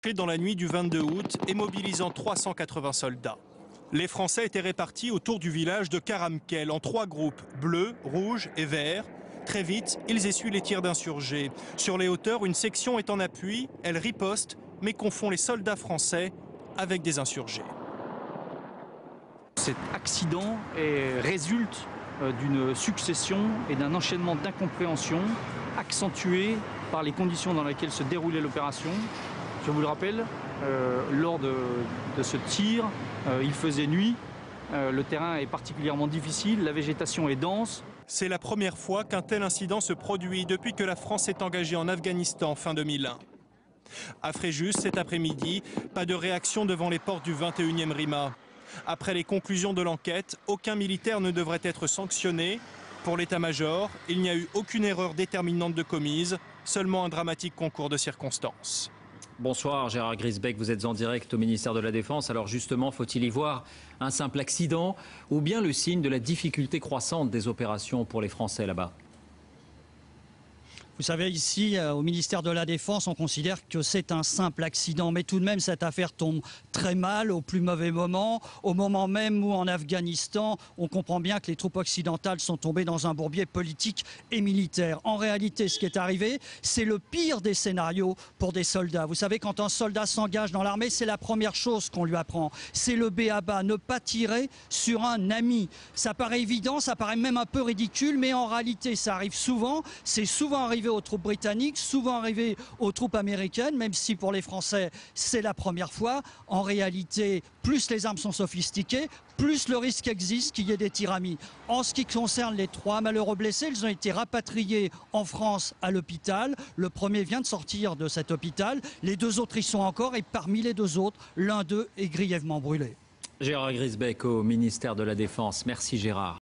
Dans la nuit du 22 août et mobilisant 380 soldats. Les Français étaient répartis autour du village de Karamkel en 3 groupes, bleus, rouges et verts. Très vite, ils essuient les tirs d'insurgés. Sur les hauteurs, une section est en appui, elle riposte, mais confond les soldats français avec des insurgés. Cet accident résulte d'une succession et d'un enchaînement d'incompréhensions accentuées par les conditions dans lesquelles se déroulait l'opération. Je vous le rappelle, lors de ce tir, il faisait nuit, le terrain est particulièrement difficile, la végétation est dense. C'est la première fois qu'un tel incident se produit depuis que la France s'est engagée en Afghanistan fin 2001. À Fréjus, cet après-midi, pas de réaction devant les portes du 21e RIMA. Après les conclusions de l'enquête, aucun militaire ne devrait être sanctionné. Pour l'état-major, il n'y a eu aucune erreur déterminante de commise, seulement un dramatique concours de circonstances. Bonsoir Gérard Grisbeck, vous êtes en direct au ministère de la Défense. Alors justement, faut-il y voir un simple accident ou bien le signe de la difficulté croissante des opérations pour les Français là-bas ? Vous savez, ici, au ministère de la Défense, on considère que c'est un simple accident. Mais tout de même, cette affaire tombe très mal, au plus mauvais moment. Au moment même où, en Afghanistan, on comprend bien que les troupes occidentales sont tombées dans un bourbier politique et militaire. En réalité, ce qui est arrivé, c'est le pire des scénarios pour des soldats. Vous savez, quand un soldat s'engage dans l'armée, c'est la première chose qu'on lui apprend. C'est le b.a.-ba, ne pas tirer sur un ami. Ça paraît évident, ça paraît même un peu ridicule, mais en réalité, ça arrive souvent. C'est souvent arrivé aux troupes britanniques, souvent arrivé aux troupes américaines, même si pour les Français c'est la première fois. En réalité, plus les armes sont sophistiquées, plus le risque existe qu'il y ait des tirs amis. En ce qui concerne les 3 malheureux blessés, ils ont été rapatriés en France à l'hôpital. Le premier vient de sortir de cet hôpital, les 2 autres y sont encore et parmi les 2 autres, l'un d'eux est grièvement brûlé. Gérard Grisbeck au ministère de la Défense. Merci Gérard.